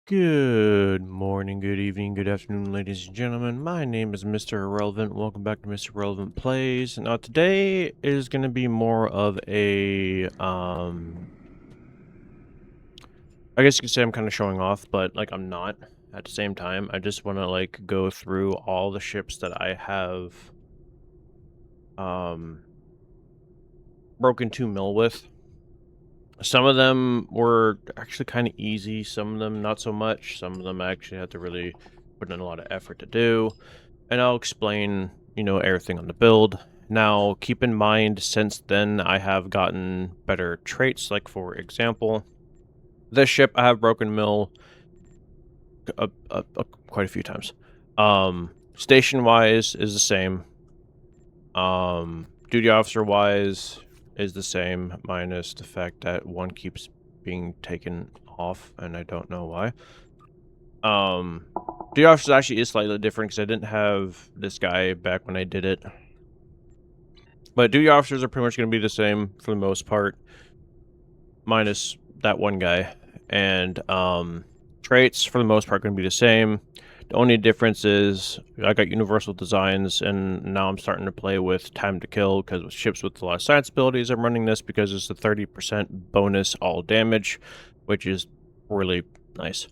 Good morning, good evening, good afternoon, ladies and gentlemen. My name is Mr. Irrelevant. Welcome back to Mr. Irrelevant Plays. Now, today is going to be more of a, I guess you could say I'm kind of showing off, but, like, I'm not at the same time. I just want to, like, go through all the ships that I have, um, broken 2 mil with. Some of them were actually kind of easy, some of them not so much. Some of them I actually had to really put in a lot of effort to do. And I'll explain, everything on the build. Now, keep in mind, since then, I have gotten better traits. Like, for example, this ship I have broken mill quite a few times. Station-wise is the same. Duty officer-wise is the same, minus the fact that one keeps being taken off, and I don't know why. Duty officer actually is slightly different because I didn't have this guy back when I did it. But duty officers are pretty much going to be the same for the most part, minus that one guy. And traits for the most part going to be the same. The only difference is I got universal designs, and now I'm starting to play with time to kill because with ships with a lot of science abilities, I'm running this because it's a 30% bonus all damage, which is really nice.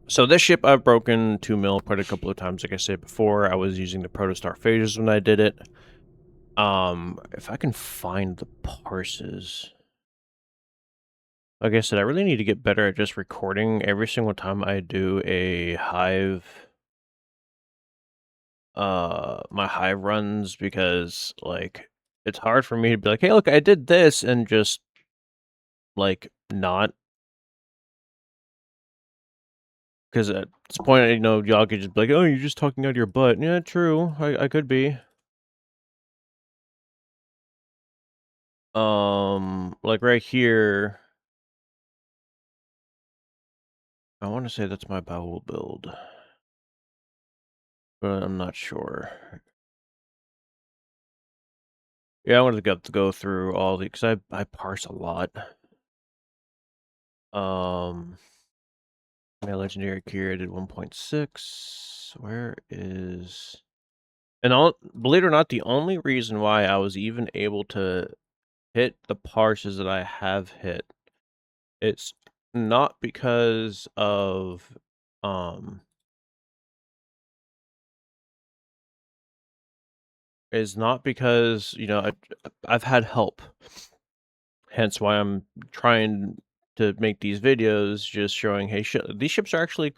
So this ship I've broken 2 mil quite a couple of times. Like I said before, I was using the Protostar Phasers when I did it. If I can find the parses. Like I said, I really need to get better at just recording every single time I do a hive. My hive runs, because, like, it's hard for me to be like, hey, look, I did this, and just, like, not. Because at this point, y'all could just be like, oh, you're just talking out of your butt. Yeah, true. I could be. Like right here, I want to say that's my bowel build, but I'm not sure. Yeah, I wanted to go through all the, because I parse a lot. My legendary gear I did 1.6. Where is? And believe it or not, the only reason why I was even able to hit the parses that I have hit, it's not because of is not because I've had help. Hence why I'm trying to make these videos, just showing, hey, these ships are actually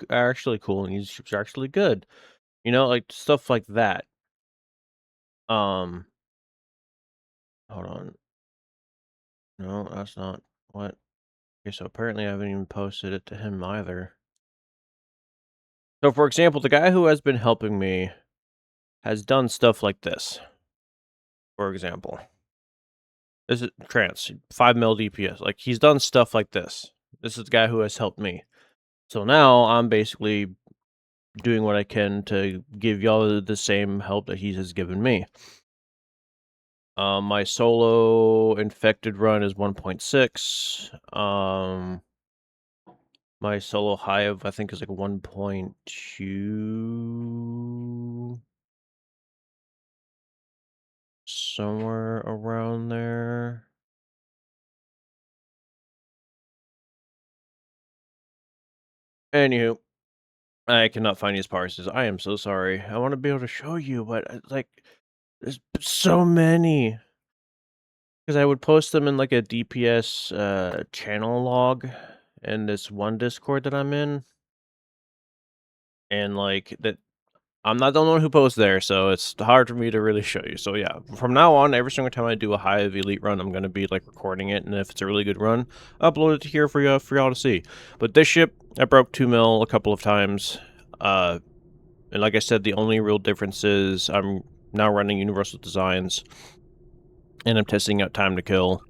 cool, and these ships are actually good. Like stuff like that. Um, hold on. No, that's not what. Okay, so apparently I haven't even posted it to him either. So, for example, the guy who has been helping me has done stuff like this. For example, this is trance 5 mil DPS. Like, he's done stuff like this. This is the guy who has helped me. So now I'm basically doing what I can to give y'all the same help that he has given me. My solo infected run is 1.6. My solo hive, I think, is like 1.2. Somewhere around there. Anywho, I cannot find these parses. I am so sorry. I want to be able to show you, but like, there's so many. Because I would post them in like a DPS channel log in this one Discord that I'm in, and like that, I'm not the only one who posts there, so it's hard for me to really show you. So yeah, from now on, every single time I do a Hive Elite run, I'm gonna be like recording it, and if it's a really good run, upload it here for y'all to see. But this ship, I broke 2 mil a couple of times. And like I said, the only real difference is I'm now running universal designs, and I'm testing out time to kill.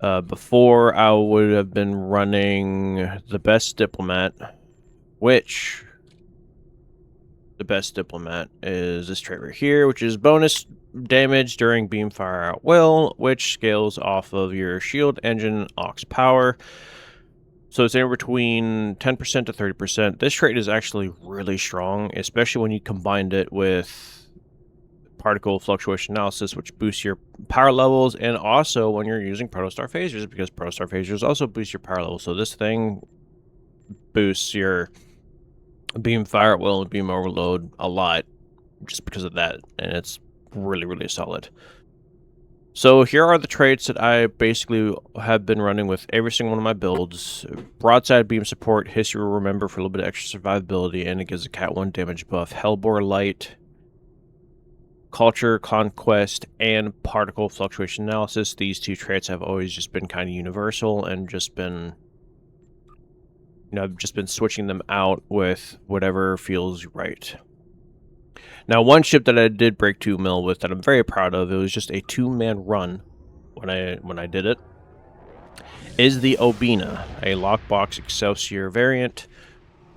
Before, I would have been running the best diplomat, which the best diplomat is this trait right here, which is bonus damage during beam fire at will, which scales off of your shield engine aux power. So it's anywhere between 10% to 30%. This trait is actually really strong, especially when you combined it with particle fluctuation analysis, which boosts your power levels, and also when you're using protostar phasers, because protostar phasers also boost your power levels. So this thing boosts your beam fire at will and beam overload a lot just because of that, and it's really, really solid. So here are the traits that I basically have been running with every single one of my builds. Broadside beam support, history will remember for a little bit of extra survivability, and it gives a Cat 1 damage buff. Hellbore Light, Culture, Conquest, and Particle Fluctuation Analysis. These two traits have always just been kind of universal and just been, I've just been switching them out with whatever feels right. Now, one ship that I did break 2 mil with that I'm very proud of, it was just a 2-man run when I did it, is the Obina, a Lockbox Excelsior variant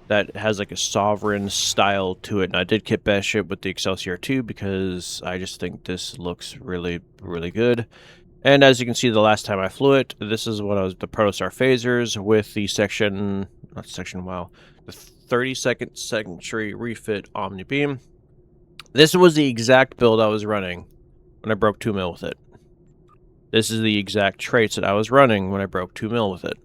that has like a sovereign style to it. And I did kit bash it with the Excelsior 2 because I just think this looks really, really good. And as you can see, the last time I flew it, this is what I was the Protostar phasers with the the 32nd Century refit Omni Beam. This was the exact build I was running when I broke 2 mil with it. This is the exact traits that I was running when I broke 2 mil with it.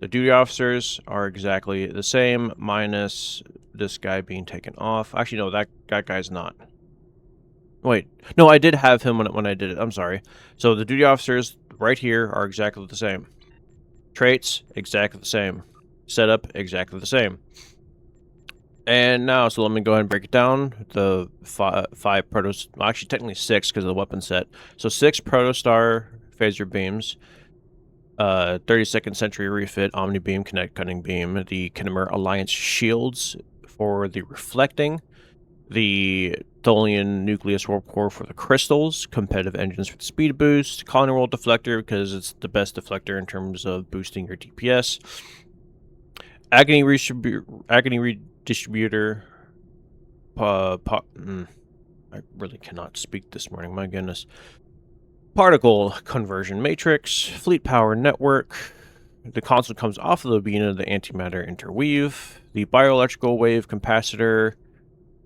The duty officers are exactly the same, minus this guy being taken off. Actually, no, that guy's not. Wait, no, I did have him when I did it. I'm sorry. So the duty officers right here are exactly the same. Traits, exactly the same. Setup, exactly the same. And now, so let me go ahead and break it down. The five protos, well, actually technically 6 because of the weapon set. So 6 Protostar phaser beams. 32nd Century refit, Omni Beam, Kinetic Cutting Beam, the Khmer Alliance shields for the reflecting, the Tholian Nucleus Warp Core for the crystals, competitive engines for the speed boost, Colony World Deflector because it's the best deflector in terms of boosting your DPS, Agony Redistributor, I really cannot speak this morning, my goodness. Particle Conversion Matrix, Fleet Power Network. The console comes off of the Obina, the Antimatter Interweave, the Bioelectrical Wave Capacitor,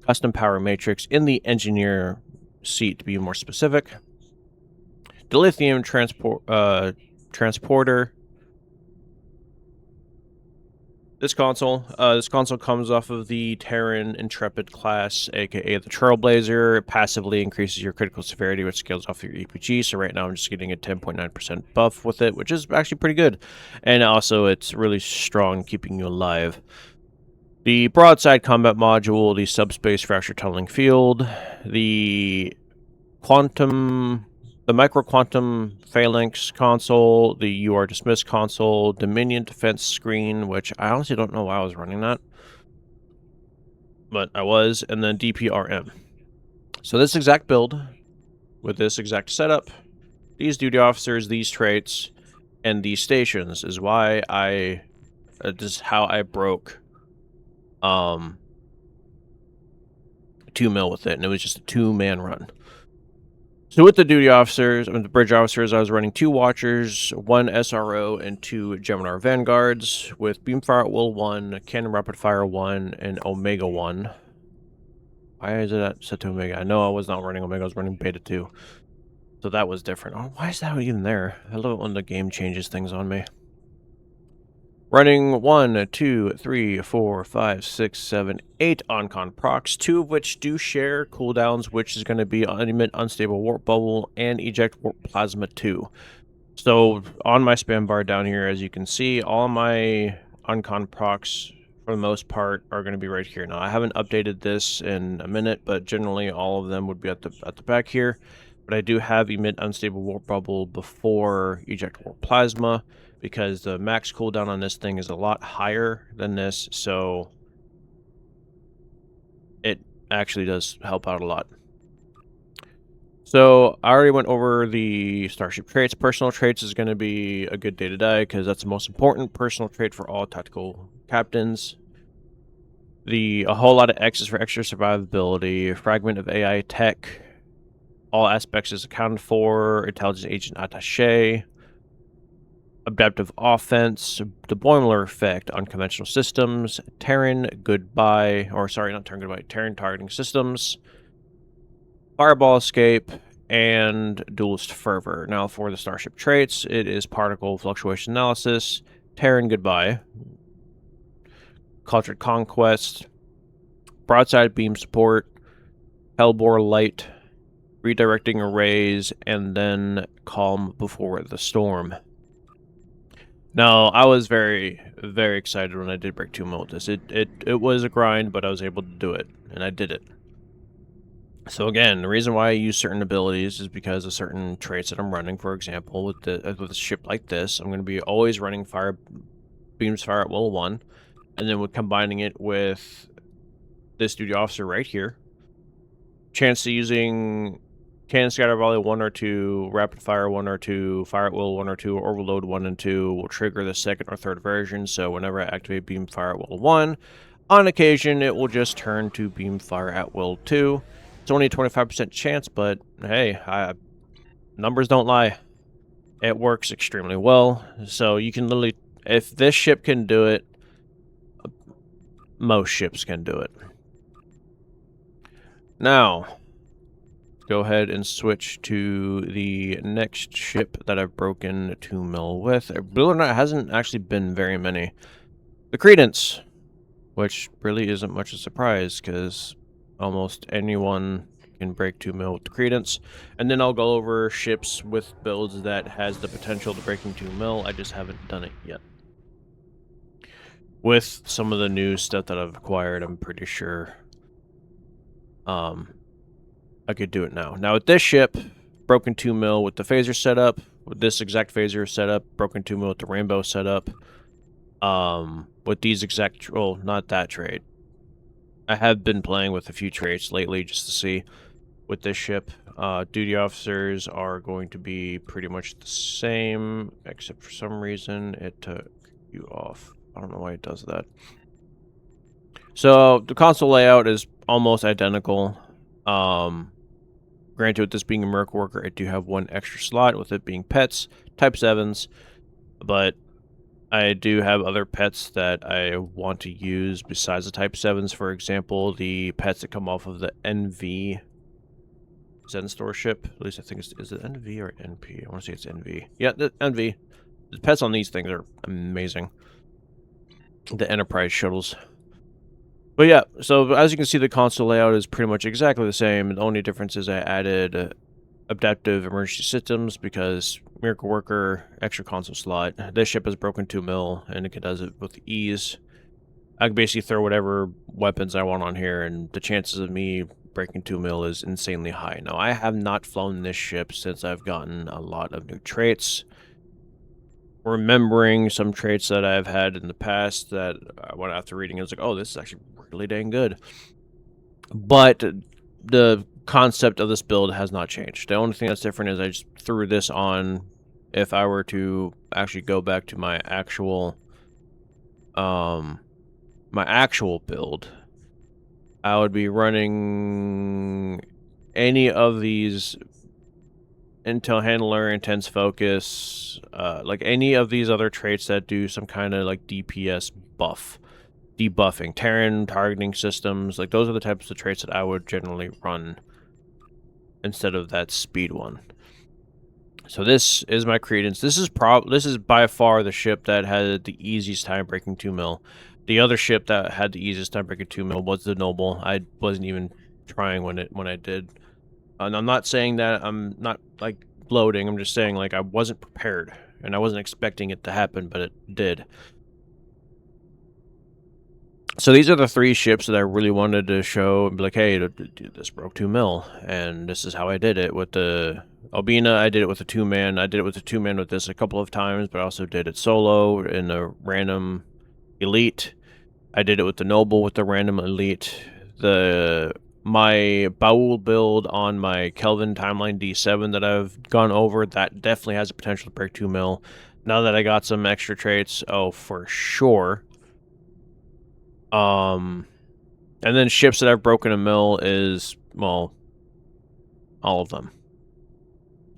Custom Power Matrix in the Engineer seat to be more specific. The Lithium Transporter. This console comes off of the Terran Intrepid class, aka the Trailblazer. It passively increases your critical severity, which scales off your EPG. So right now I'm just getting a 10.9% buff with it, which is actually pretty good. And also it's really strong, keeping you alive. The Broadside Combat Module, the Subspace Fracture Tunneling Field, the Micro Quantum Phalanx console, the You Are Dismissed console, Dominion Defense screen, which I honestly don't know why I was running that, but I was, and then DPRM. So this exact build, with this exact setup, these duty officers, these traits, and these stations is why this is how I broke 2 mil with it, and it was just a 2-man run. So with the duty officers, the bridge officers, I was running 2 Watchers, 1 SRO, and 2 Geminar Vanguards with Beamfire at Will 1, Cannon Rapid Fire 1, and Omega 1. Why is it set to Omega? I know I was not running Omega, I was running Beta 2. So that was different. Oh, why is that even there? I love it when the game changes things on me. Running 1, 2, 3, 4, 5, 6, 7, 8 Oncon procs, 2 of which do share cooldowns, which is going to be Emit Unstable Warp Bubble and Eject Warp Plasma 2. So on my spam bar down here, as you can see, all my Oncon procs, for the most part, are going to be right here. Now, I haven't updated this in a minute, but generally all of them would be at the back here. But I do have Emit Unstable Warp Bubble before Eject Warp Plasma, because the max cooldown on this thing is a lot higher than this, so it actually does help out a lot. So I already went over the Starship traits. Personal traits is going to be a good day to die, because that's the most important personal trait for all tactical captains. A whole lot of X's for extra survivability, fragment of AI tech, all aspects is accounted for, intelligence agent attaché, Adaptive Offense, the Boimler Effect, Unconventional Systems, Terran Goodbye, or sorry, not Terran Goodbye, Terran Targeting Systems, Fireball Escape, and Duelist Fervor. Now for the Starship traits, it is Particle Fluctuation Analysis, Terran Goodbye, Cultured Conquest, Broadside Beam Support, Hellbore Light, Redirecting Arrays, and then Calm Before the Storm. Now, I was very, very excited when I did break 2 mil with this. It was a grind, but I was able to do it, and I did it. So again, the reason why I use certain abilities is because of certain traits that I'm running. For example, with a ship like this, I'm going to be always running Beams Fire at Will 1, and then with combining it with this duty officer right here, chance to using Cannon Scatter Volley 1 or 2, Rapid Fire 1 or 2, Fire at Will 1 or 2, Overload 1 and 2 will trigger the second or third version, so whenever I activate Beam Fire at Will 1, on occasion it will just turn to Beam Fire at Will 2. It's only a 25% chance, but hey, numbers don't lie. It works extremely well, so you can literally, if this ship can do it, most ships can do it. Now, go ahead and switch to the next ship that I've broken 2 mil with. Believe it or not, it hasn't actually been very many. The Credence, which really isn't much of a surprise because almost anyone can break 2 mil with the Credence. And then I'll go over ships with builds that has the potential to breaking 2 mil. I just haven't done it yet. With some of the new stuff that I've acquired, I'm pretty sure I could do it now. Now with this ship, broken 2 mil with the phaser setup, with this exact phaser setup, broken 2 mil with the rainbow setup, with these exact, well, not that trait. I have been playing with a few traits lately just to see with this ship. Duty officers are going to be pretty much the same, except for some reason it took you off. I don't know why it does that. So the console layout is almost identical. Granted, with this being a Merc Worker, I do have one extra slot with it being pets, Type 7s, but I do have other pets that I want to use besides the Type 7s. For example, the pets that come off of the NV Zen Store ship. At least I think it's, is it NV or NP? I want to say it's NV. Yeah, the NV. The pets on these things are amazing. The Enterprise shuttles. But yeah, so as you can see, the console layout is pretty much exactly the same. The only difference is I added adaptive emergency systems because Miracle Worker, extra console slot. This ship has broken 2 mil, and it does it with ease. I can basically throw whatever weapons I want on here, and the chances of me breaking 2 mil is insanely high. Now, I have not flown this ship since I've gotten a lot of new traits. Remembering some traits that I've had in the past that I went after reading, I was like, oh, this is actually really dang good. But the concept of this build has not changed. The only thing that's different is I just threw this on. If I were to actually go back to my actual build, I would be running any of these Intel Handler, Intense Focus, like any of these other traits that do some kind of like DPS buff, debuffing, Terran targeting systems. Like those are the types of traits that I would generally run instead of that speed one. So this is my Credence. This is by far the ship that had the easiest time breaking 2 mil. The other ship that had the easiest time breaking 2 mil was the Noble. I wasn't even trying when I did. And I'm not saying that I'm not like bloating. I'm just saying like I wasn't prepared and I wasn't expecting it to happen, but it did. So these are the 3 ships that I really wanted to show and be like, hey, this broke 2 mil, and this is how I did it. With the Albina, I did it with a 2-man. I did it with a 2-man with this a couple of times, but I also did it solo in the random elite. I did it with the Noble with the random elite. My Baul build on my Kelvin Timeline D7 that I've gone over, that definitely has the potential to break 2 mil. Now that I got some extra traits, oh, for sure. And then ships that I've broken 1 mil is, well, all of them.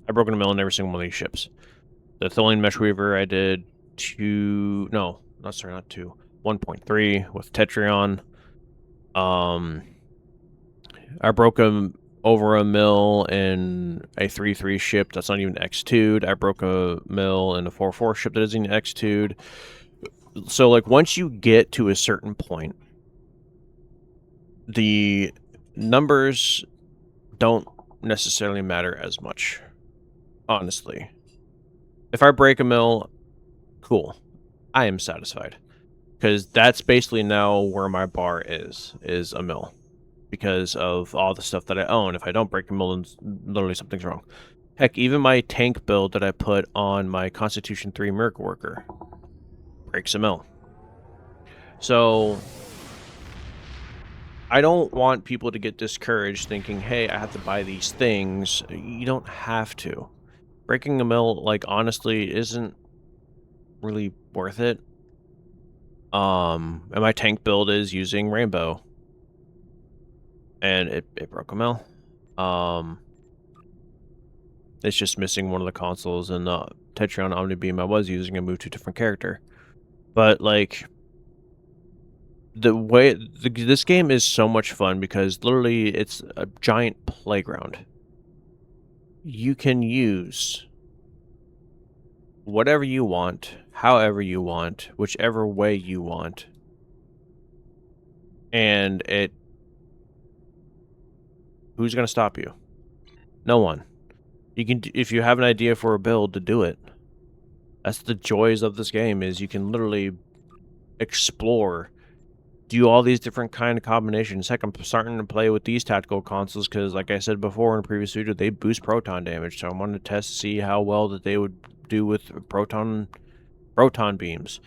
I've broken 1 mil in every single one of these ships. The Tholian Mesh Weaver, I did 1.3 with Tetrion. I broke over a mill in a 3-3 ship that's not even X2'd. I broke a mill in a 4-4 ship that isn't X2'd. So, like, once you get to a certain point, the numbers don't necessarily matter as much, honestly. If I break a mill, cool. I am satisfied. Because that's basically now where my bar is a mill. Because of all the stuff that I own. If I don't break a mill, then literally something's wrong. Heck, even my tank build that I put on my Constitution 3 Miracle Worker breaks a mill. So I don't want people to get discouraged thinking, hey, I have to buy these things. You don't have to. Breaking a mill, like, honestly, isn't really worth it. And my tank build is using Rainbow. And it broke a mill. It's just missing one of the consoles, and the Tetrion Omnibeam I was using, I moved to a different character. But, like, the way this game is so much fun because literally it's a giant playground. You can use whatever you want, however you want, whichever way you want. And who's going to stop you? No one. You can, if you have an idea for a build, to do it. That's the joys of this game, is you can literally explore, do all these different kind of combinations. Heck, I'm starting to play with these tactical consoles because, like I said before in a previous video, they boost proton damage. So I wanted to test to see how well that they would do with proton beams.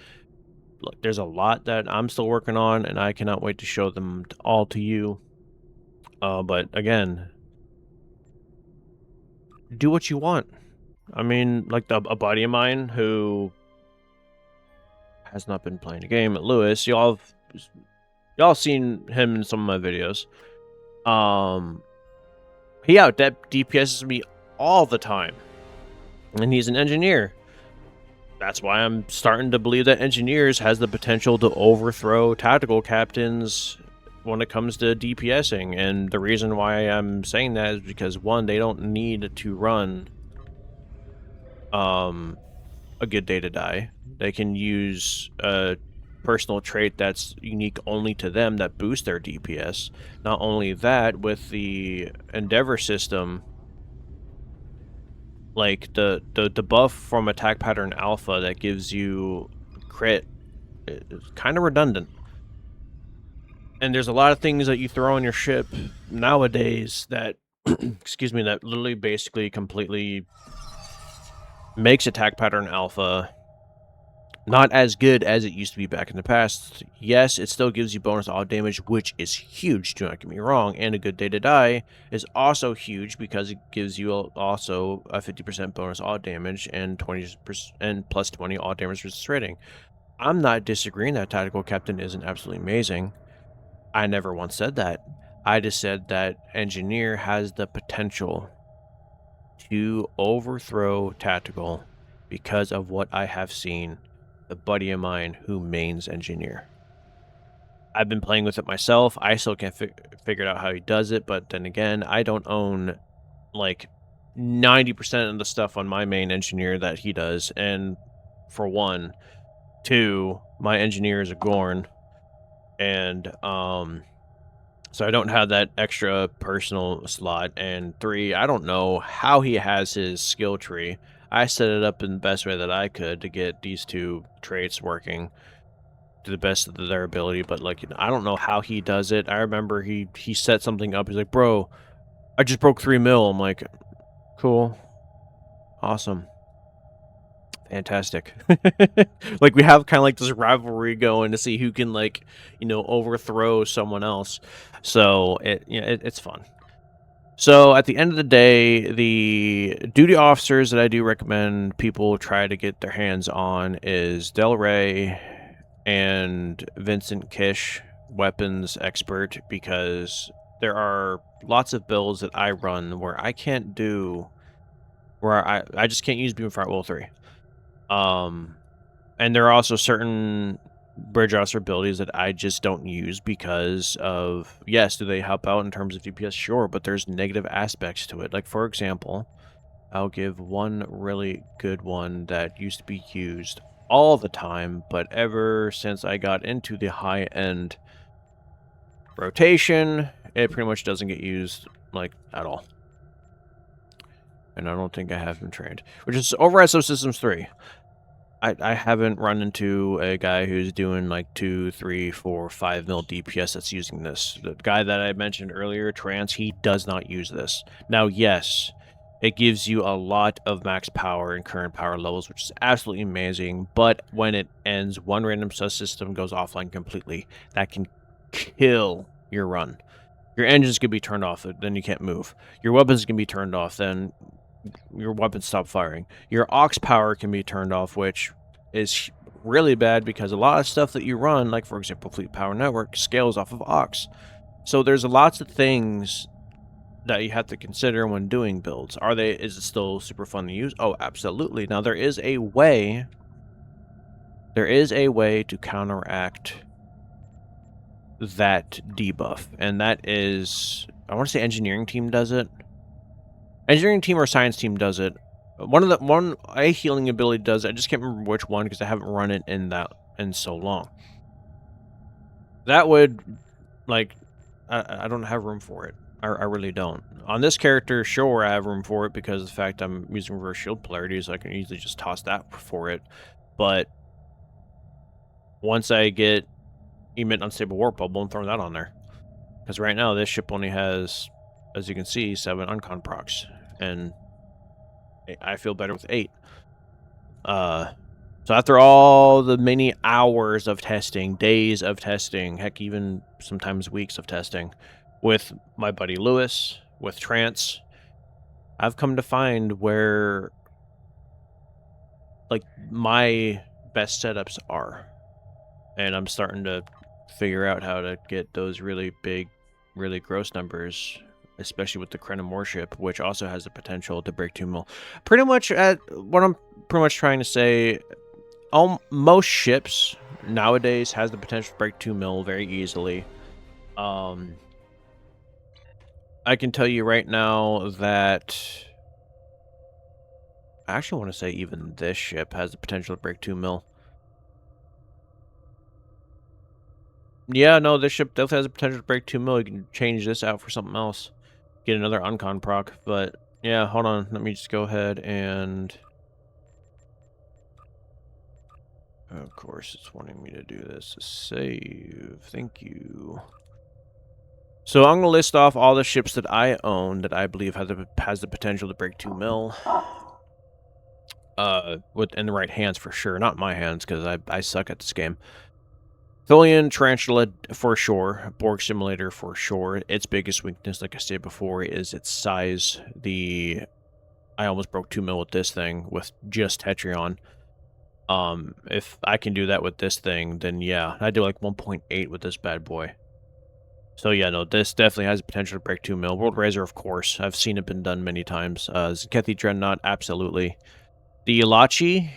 Look, there's a lot that I'm still working on, and I cannot wait to show them all to you. But again, do what you want. I mean, like a buddy of mine who has not been playing the game, Lewis, y'all seen him in some of my videos. He out DPSs me all the time, and he's an engineer. That's why I'm starting to believe that engineers has the potential to overthrow tactical captains when it comes to DPSing. And the reason why I'm saying that is because, one, they don't need to run a good day to die. They can use a personal trait that's unique only to them that boosts their DPS. Not only that, with the Endeavor system, like the buff from Attack Pattern Alpha that gives you crit, it's kind of redundant. And there's a lot of things that you throw on your ship nowadays that excuse me, that literally basically completely makes Attack Pattern Alpha not as good as it used to be back in the past. Yes, it still gives you bonus odd damage, which is huge, do not get me wrong, and a good day to die is also huge because it gives you also a 50% bonus odd damage and 20% and plus 20 odd damage resist rating. I'm not disagreeing that Tactical Captain isn't absolutely amazing. I never once said that. I just said that Engineer has the potential to overthrow Tactical because of what I have seen a buddy of mine who mains Engineer. I've been playing with it myself. I still can't figure out how he does it, but then again, I don't own like 90% of the stuff on my main Engineer that he does. And for one, two, my Engineer is a Gorn, and so I don't have that extra personal slot. And three, I don't know how he has his skill tree. I set it up in the best way that I could to get these two traits working to the best of their ability, but like, I don't know how he does it. I remember he set something up. He's like, bro, I just broke 3 mil. I'm like, cool, awesome, fantastic. Like, we have kind of like this rivalry going to see who can, like, you know, overthrow someone else. So it's fun. So at the end of the day, the duty officers that I do recommend people try to get their hands on is Del Rey and Vincent Kish, weapons expert, because there are lots of builds that I run where I can't do, where I just can't use Beam Fire Will 3. And there are also certain bridge roster abilities that I just don't use because of, yes, do they help out in terms of DPS? Sure, but there's negative aspects to it. Like, for example, I'll give one really good one that used to be used all the time, but ever since I got into the high-end rotation, it pretty much doesn't get used, like, at all. And I don't think I have been trained, which is Override Subsystems 3. I haven't run into a guy who's doing like 2, 3, 4, 5 mil DPS that's using this. The guy that I mentioned earlier, Trance, he does not use this. Now, yes, it gives you a lot of max power and current power levels, which is absolutely amazing, but when it ends, one random subsystem goes offline completely. That can kill your run. Your engines can be turned off, then you can't move. Your weapons can be turned off, then your weapons stop firing. Your aux power can be turned off, which is really bad because a lot of stuff that you run, like for example Fleet Power Network, scales off of aux. So there's lots of things that you have to consider when doing builds. Is it still super fun to use? Oh, absolutely. Now there is a way to counteract that debuff, and that is, I want to say engineering team does it. Engineering team or science team does it. A healing ability does it. I just can't remember which one because I haven't run it in so long. That would, like, I don't have room for it. I really don't. On this character, sure, I have room for it because of the fact I'm using reverse shield polarity, so I can easily just toss that for it. But once I get emit unstable warp bubble, I'm throwing that on there. Because right now, this ship only has, as you can see, 7 uncon procs, and I feel better with 8. So after all the many hours of testing, days of testing, heck, even sometimes weeks of testing, with my buddy Lewis, with Trance, I've come to find where, like, my best setups are. And I'm starting to figure out how to get those really big, really gross numbers, especially with the Krenim warship, which also has the potential to break 2 mil. Pretty much what I'm pretty much trying to say, most ships nowadays has the potential to break 2 mil very easily. I can tell you right now that I actually want to say even this ship has the potential to break 2 mil. Yeah, no, this ship definitely has the potential to break 2 mil. You can change this out for something else. Get another uncon proc. But yeah, hold on. Let me just go ahead and... Of course, it's wanting me to do this. Save. Thank you. So I'm going to list off all the ships that I own that I believe has the potential to break 2 mil. In the right hands for sure. Not my hands, because I suck at this game. Tholian Tarantula for sure. Borg Simulator for sure. Its biggest weakness, like I said before, is its size. I almost broke 2 mil with this thing with just Tetrion. If I can do that with this thing, then yeah, I do like 1.8 with this bad boy. So yeah, no, this definitely has the potential to break 2 mil. World Razor, of course. I've seen it been done many times. Zekethi Dreadnought, absolutely. The Elachi,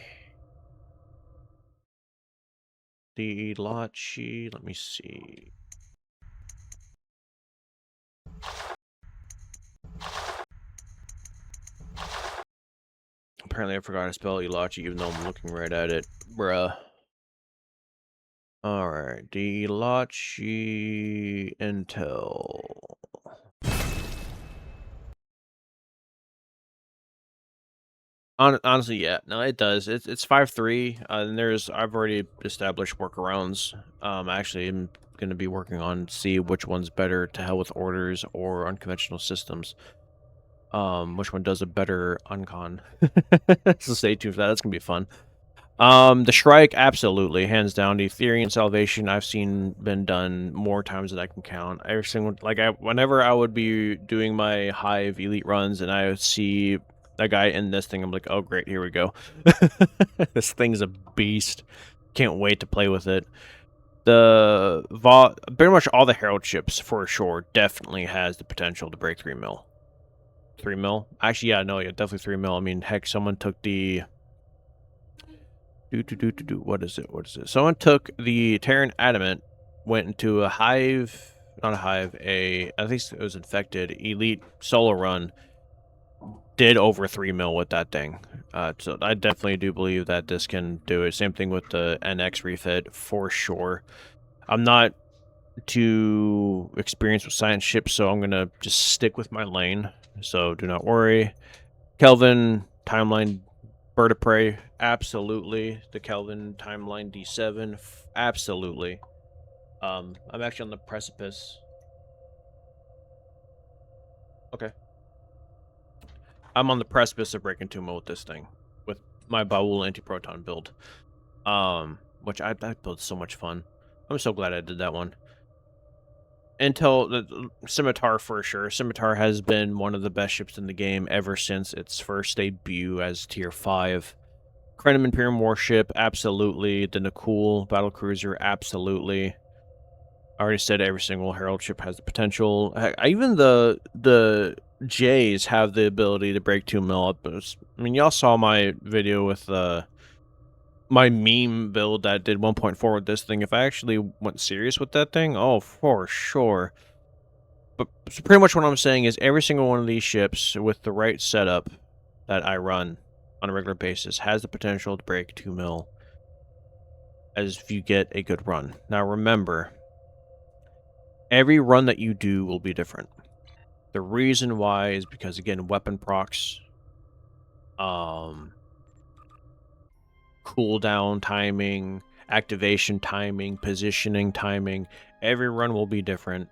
let me see. Apparently I forgot to spell Elachi even though I'm looking right at it. Bruh. Alright, the Elachi Intel. Honestly, yeah. No, it does. It's 5.3, and I've already established workarounds. Actually, I'm going to be working on see which one's better, to hell with orders or unconventional systems. Which one does a better uncon. So stay tuned for that. That's going to be fun. The Shrike, absolutely, hands down. The Ethereum Salvation, I've seen been done more times than I can count. Every single, whenever I would be doing my Hive Elite runs and I would see a guy in this thing, I'm like, oh great, here we go. This thing's a beast. Can't wait to play with it. Pretty much all the Herald ships for sure definitely has the potential to break 3 mil. 3 mil? Actually, yeah, no, yeah, definitely 3 mil. I mean, heck, someone took the What is it? What is it? Someone took the Terran Adamant, went into a hive, not a hive, I think it was infected, elite solo run, did over 3 mil with that thing. So I definitely do believe that this can do it. Same thing with the NX refit, for sure. I'm not too experienced with science ships, so I'm going to just stick with my lane. So do not worry. Kelvin, timeline, Bird of Prey, absolutely. The Kelvin timeline D7, absolutely. I'm actually on the precipice. Okay. I'm on the precipice of breaking 2 mil with this thing, with my Baul anti-proton build. Which that build's so much fun. I'm so glad I did that one. Intel, the Scimitar for sure. Scimitar has been one of the best ships in the game ever since its first debut as Tier 5. Krenim Imperium Warship, absolutely. The Nakul Battlecruiser, absolutely. I already said every single Herald ship has the potential. Even the Jays have the ability to break 2 mil up. I mean, y'all saw my video with my meme build that did 1.4 with this thing. If I actually went serious with that thing, oh, for sure. But so pretty much what I'm saying is every single one of these ships with the right setup that I run on a regular basis has the potential to break 2 mil as if you get a good run. Now remember, every run that you do will be different. The reason why is because, again, weapon procs, cooldown timing, activation timing, positioning timing. Every run will be different.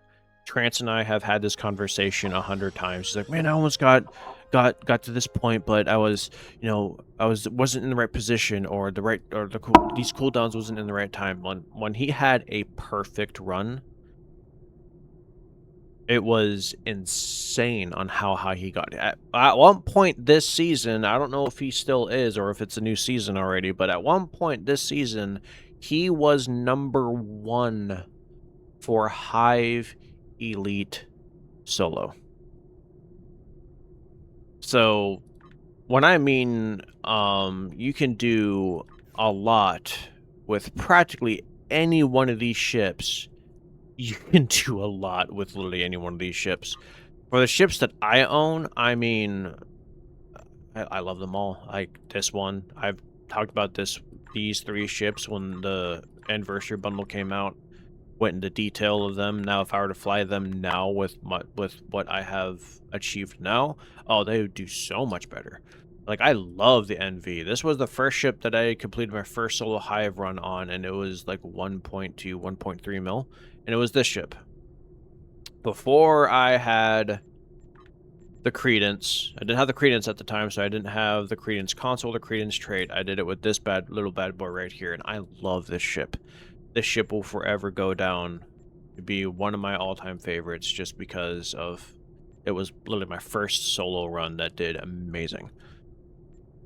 Trance and I have had this conversation 100 times. She's like, man, I almost got to this point, but I was, wasn't in the right position, or these cooldowns wasn't in the right time. When he had a perfect run, it was insane on how high he got. At one point this season, I don't know if he still is or if it's a new season already, but at one point this season, he was #1 for Hive Elite Solo. So, when I mean you can do a lot with practically any one of these ships, you can do a lot with literally any one of these ships. For the ships that I own, I mean, I love them all. Like this one, I've talked about these 3 ships when the anniversary bundle came out. Went into detail of them. Now, if I were to fly them now with what I have achieved now, oh, they would do so much better. Like, I love the NV. This was the first ship that I completed my first solo hive run on, and it was like 1.2, 1.3 mil, and it was this ship. Before I had the Credence, I didn't have the Credence at the time, so I didn't have the Credence console, the Credence trait. I did it with this little bad boy right here, and I love this ship. This ship will forever go down to be one of my all-time favorites just because of it was literally my first solo run that did amazing.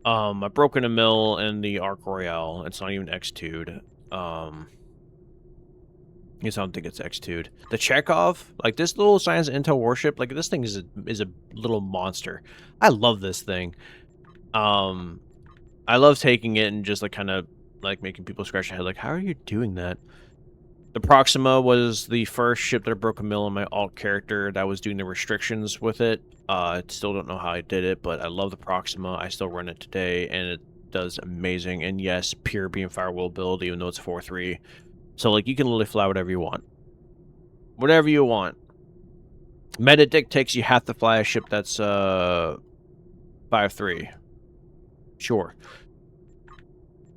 I've broken a mill in the Arc Royale. It's not even X2'd. I guess I don't think it's X2'd. The Chekhov, like this little Science Intel warship, like this thing is a little monster. I love this thing. I love taking it and just like kind of like making people scratch their head, like, how are you doing that? The Proxima was the first ship that broke a mill on my alt character that was doing the restrictions with it. I still don't know how I did it, but I love the Proxima. I still run it today, and it does amazing. And yes, pure beam firewall build, even though it's 4-3. So, like, you can literally fly whatever you want. Whatever you want. Meta dictates you have to fly a ship that's 5-3. Sure.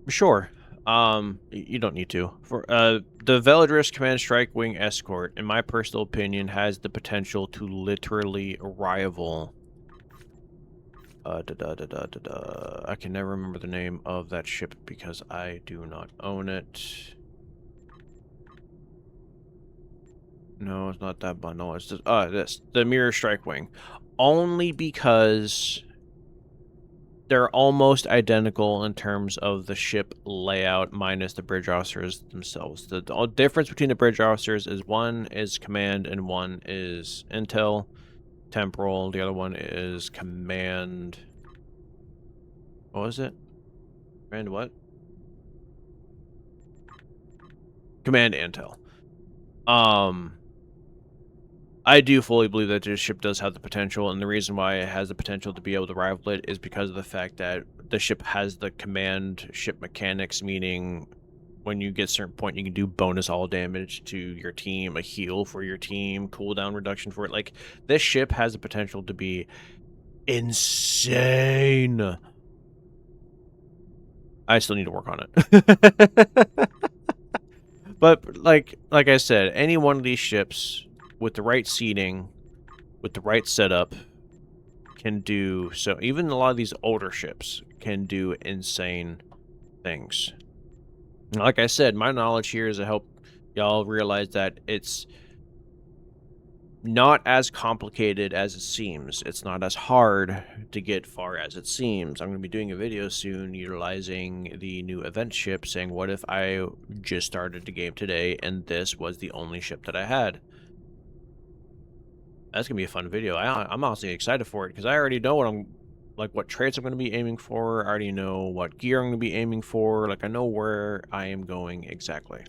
Sure. You don't need to. For the Veladris Command Strike Wing Escort, in my personal opinion, has the potential to literally rival. I can never remember the name of that ship because I do not own it. No, it's not that bundle. It's just the Mirror Strike Wing, only because they're almost identical in terms of the ship layout, minus the bridge officers themselves. The difference between the bridge officers is one is command and one is intel, temporal. The other one is command. What was it? Command what? Command Intel. I do fully believe that this ship does have the potential, and the reason why it has the potential to be able to rival it is because of the fact that the ship has the command ship mechanics, meaning when you get a certain point, you can do bonus all damage to your team, a heal for your team, cooldown reduction for it. Like, this ship has the potential to be insane. I still need to work on it. But like I said, any one of these ships with the right seating, with the right setup, can do so. Even a lot of these older ships can do insane things. Like I said, my knowledge here is to help y'all realize that it's not as complicated as it seems. It's not as hard to get far as it seems. I'm going to be doing a video soon utilizing the new event ship, saying what if I just started the game today and this was the only ship that I had. That's going to be a fun video. I'm honestly excited for it because I already know what traits I'm going to be aiming for. I already know what gear I'm going to be aiming for. Like, I know where I am going exactly.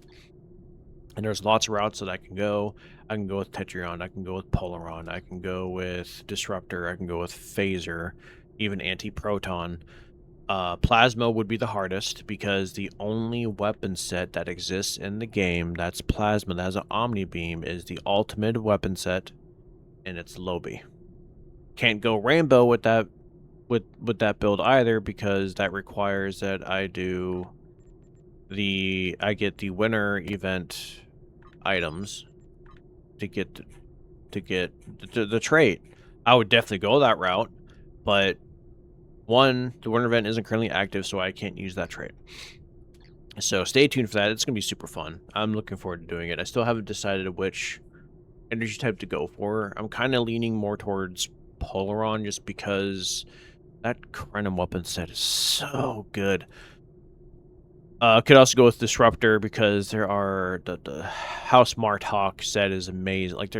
And there's lots of routes that I can go. I can go with Tetrion, I can go with Polaron, I can go with Disruptor, I can go with Phaser, even Anti-Proton. Plasma would be the hardest because the only weapon set that exists in the game that's Plasma, that has an Omni Beam, is the ultimate weapon set, and it's Lobby. Can't go Rainbow with that that build either because that requires that I get the winter event items to get the trait. I would definitely go that route, but one, the winter event isn't currently active, so I can't use that trait. So stay tuned for that. It's gonna be super fun. I'm looking forward to doing it. I still haven't decided which energy type to go for. I'm kind of leaning more towards Polaron just because that Krenim weapon set is so good. Could also go with Disruptor because there are the House Martok set is amazing. Like,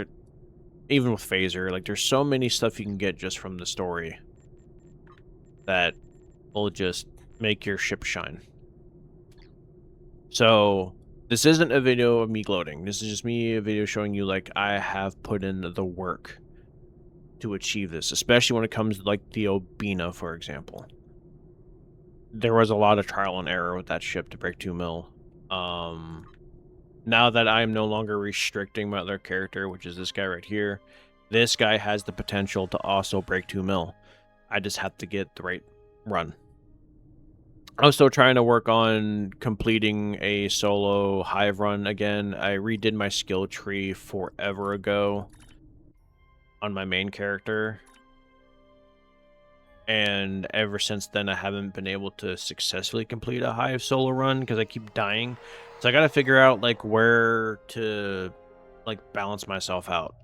even with Phaser, like, there's so many stuff you can get just from the story that will just make your ship shine. So this isn't a video of me gloating. This is just me a video showing you, like, I have put in the work to achieve this, especially when it comes to, like, the Obina, for example. There was a lot of trial and error with that ship to break 2 mil. Now that I am no longer restricting my other character, which is this guy right here, this guy has the potential to also break 2 mil. I just have to get the right run. I'm still trying to work on completing a solo hive run again. I redid my skill tree forever ago on my main character. And ever since then, I haven't been able to successfully complete a hive solo run because I keep dying. So I got to figure out, like, where to, like, balance myself out.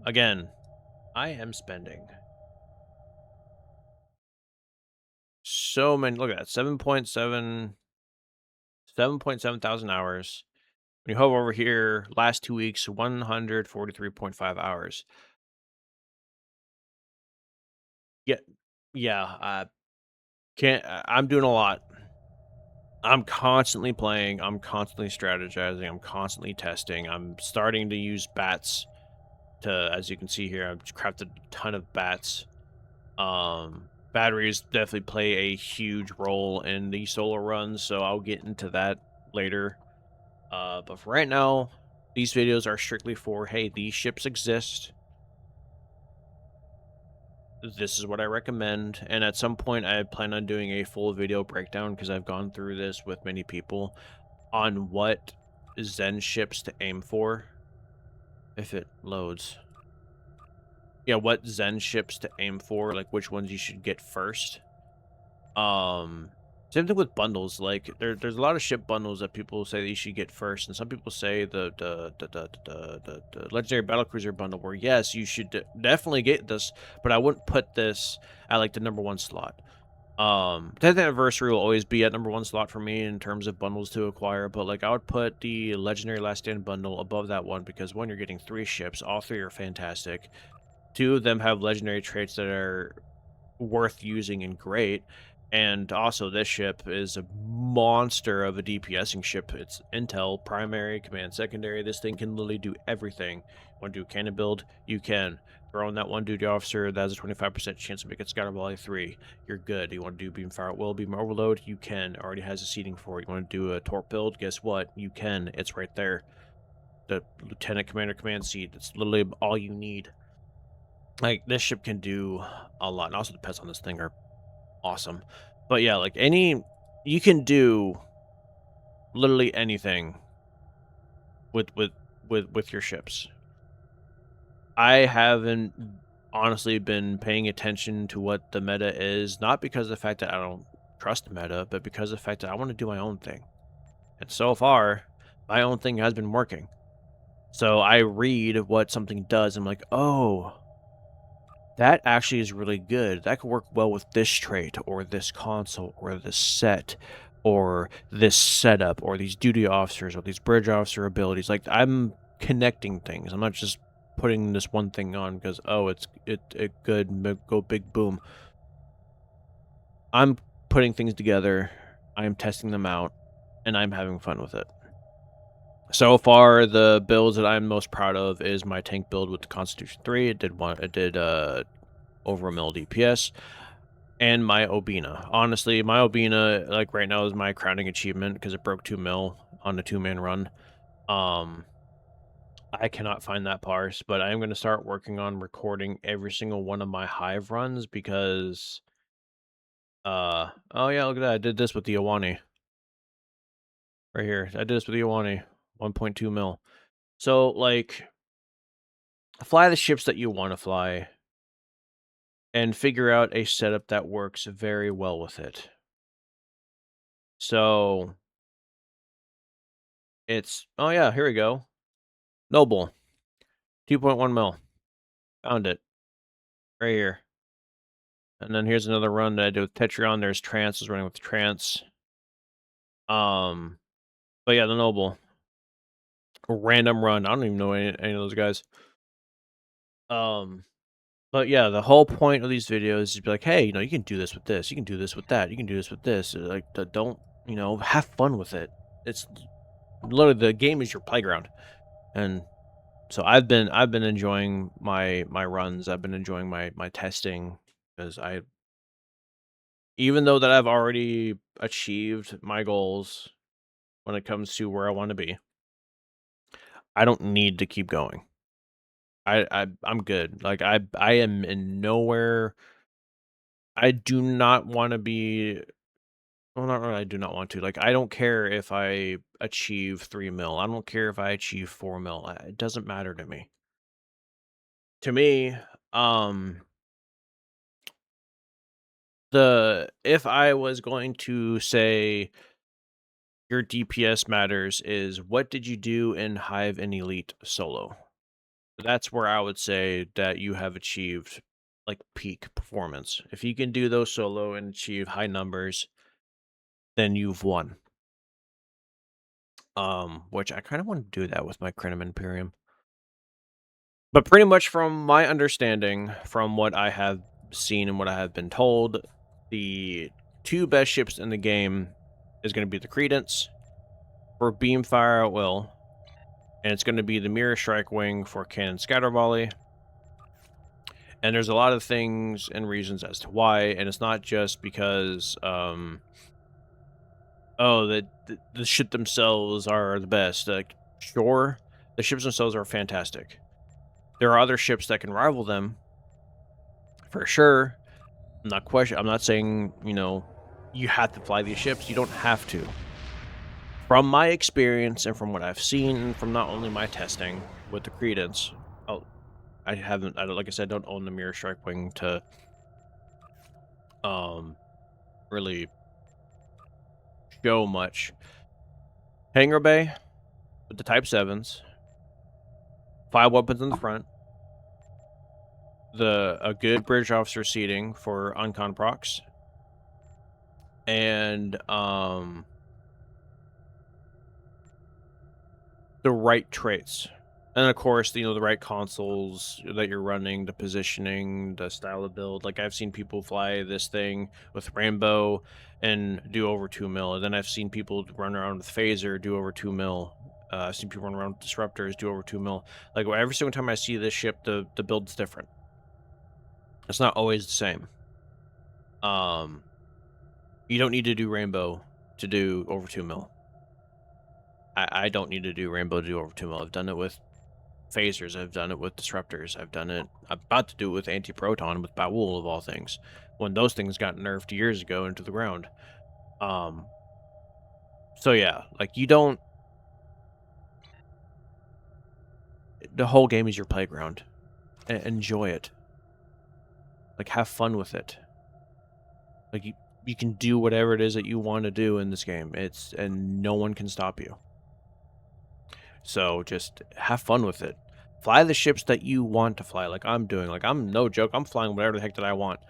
Again, I am spending so many, look at that, 7.7 thousand hours. When you hover over here, last 2 weeks, 143.5 hours. Yeah, I'm doing a lot. I'm constantly playing, I'm constantly strategizing, I'm constantly testing. I'm starting to use bats to, as you can see here, I've crafted a ton of bats. Batteries definitely play a huge role in the solo runs, so I'll get into that later. But for right now, these videos are strictly for, hey, these ships exist. This is what I recommend, and at some point I plan on doing a full video breakdown because I've gone through this with many people on what Zen ships to aim for. If it loads. Yeah, what Zen ships to aim for, like which ones you should get first. Same thing with bundles. Like, there's a lot of ship bundles that people say that you should get first, and some people say the legendary battlecruiser bundle, where yes, you should definitely get this, but I wouldn't put this at, like, the #1 slot. 10th anniversary will always be at #1 slot for me in terms of bundles to acquire, but, like, I would put the legendary last stand bundle above that one because, one, you're getting 3 ships, all 3 are fantastic. 2 of them have legendary traits that are worth using and great. And also, this ship is a monster of a DPSing ship. It's intel, primary, command, secondary. This thing can literally do everything. Want to do a cannon build? You can. Throw in that one duty officer that has a 25% chance to make it Scatter Volley 3. You're good. You want to do beam fire at will, beam overload? You can. Already has a seating for it. You want to do a torp build? Guess what? You can. It's right there. The lieutenant commander command seat. It's literally all you need. Like, this ship can do a lot. And also, the pets on this thing are awesome. But yeah, like you can do literally anything with your ships. I haven't honestly been paying attention to what the meta is, not because of the fact that I don't trust the meta, but because of the fact that I want to do my own thing. And so far, my own thing has been working. So I read what something does, and I'm like, oh, that actually is really good. That could work well with this trait, or this console, or this set, or this setup, or these duty officers, or these bridge officer abilities. Like, I'm connecting things. I'm not just putting this one thing on because, oh, it good, go big boom. I'm putting things together. I'm testing them out, and I'm having fun with it. So far, the builds that I'm most proud of is my tank build with the Constitution 3. It did over a mil DPS, and my Obina. Honestly, my Obina, like, right now is my crowning achievement because it broke 2 mil on a 2-man run. I cannot find that parse, but I am going to start working on recording every single one of my Hive runs because, oh yeah, look at that. I did this with the Iwani. Right here. I did this with the Iwani. 1.2 mil. So, like, fly the ships that you want to fly and figure out a setup that works very well with it. So, it's, oh yeah, here we go. Noble. 2.1 mil. Found it. Right here. And then here's another run that I did with Tetrion. There's Trance. I was running with Trance. But yeah, the Noble. A random run. I don't even know any of those guys. But yeah, the whole point of these videos is to be like, hey, you know, you can do this with this. You can do this with that. You can do this with this. Like, don't, you know, have fun with it. It's literally, the game is your playground. And so I've been enjoying my runs. I've been enjoying my testing because even though that I've already achieved my goals when it comes to where I want to be, I don't need to keep going. I'm good. Like, I am in nowhere. I do not want to be. Well, not really. I do not want to. Like, I don't care if I achieve 3 mil. I don't care if I achieve 4 mil. It doesn't matter to me. To me, if I was going to say your DPS matters, is what did you do in Hive and Elite solo? That's where I would say that you have achieved, like, peak performance. If you can do those solo and achieve high numbers, then you've won. Which I kind of want to do that with my Crenum Imperium. But pretty much from my understanding, from what I have seen and what I have been told, the 2 best ships in the game is going to be the Credence for beam fire at will, and it's going to be the Mirror Strike Wing for cannon scatter volley. And there's a lot of things and reasons as to why, and it's not just because, oh, the ship themselves are the best. Like, sure, the ships themselves are fantastic. There are other ships that can rival them, for sure. I'm not saying, you know, you have to fly these ships. You don't have to. From my experience and from what I've seen, from not only my testing with the Credence, like I said, don't own the Mirror Strike Wing to really show much. Hangar Bay with the Type 7s, 5 weapons in the front, a good bridge officer seating for uncon procs, and the right traits. And of course, the right consoles that you're running, the positioning, the style of build. Like I've seen people fly this thing with Rainbow and do over 2 mil. And then I've seen people run around with Phaser, do over 2 mil. I've seen people run around with Disruptors, do over 2 mil. Like every single time I see this ship, the build's different. It's not always the same. You don't need to do Rainbow to do over 2 mil. I don't need to do Rainbow to do over 2 mil. I've done it with Phasers, I've done it with Disruptors, I'm about to do it with Anti-Proton, with Baul of all things, when those things got nerfed years ago into the ground. So yeah, like you don't... The whole game is your playground. Enjoy it. Like, have fun with it. Like, you can do whatever it is that you want to do in this game. And no one can stop you. So just have fun with it. Fly the ships that you want to fly, like I'm doing. Like, I'm no joke. I'm flying whatever the heck that I want.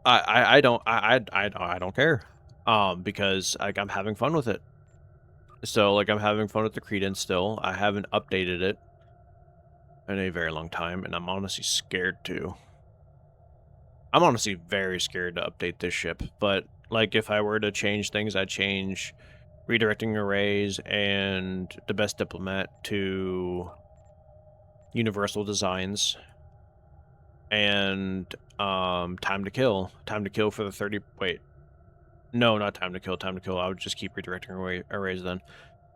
I don't care. Because like I'm having fun with it. So like I'm having fun with the Credence still. I haven't updated it in a very long time, and I'm honestly scared to. I'm honestly very scared to update this ship. But like if I were to change things, I'd change redirecting arrays and the best diplomat to universal designs, and time to kill for the 30... wait, no, not time to kill. I would just keep redirecting arrays then,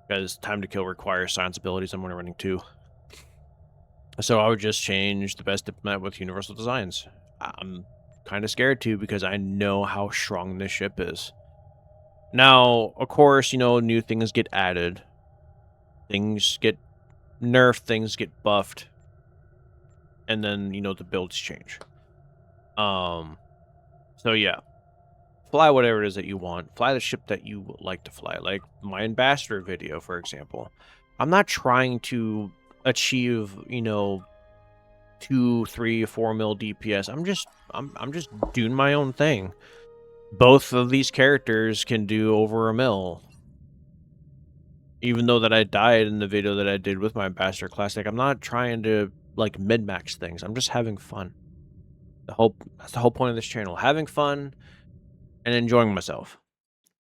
because time to kill requires science abilities. I'm only running 2, so I would just change the best diplomat with universal designs. I'm kind of scared too, because I know how strong this ship is. Now, of course, new things get added, things get nerfed, things get buffed, and then the builds change. So yeah, fly whatever it is that you want. Fly the ship that you like to fly. Like my ambassador video, for example. I'm not trying to achieve 2, 3, 4 mil DPS. I'm just doing my own thing. Both of these characters can do over 1 mil. Even though that I died in the video that I did with my ambassador class, like I'm not trying to like mid-max things. I'm just having fun. That's the whole point of this channel. Having fun and enjoying myself.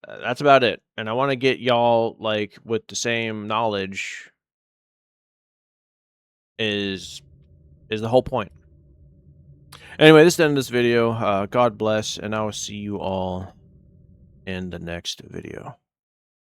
That's about it. And I want to get y'all like with the same knowledge is the whole point. Anyway, this is the end of this video. God bless, and I will see you all in the next video.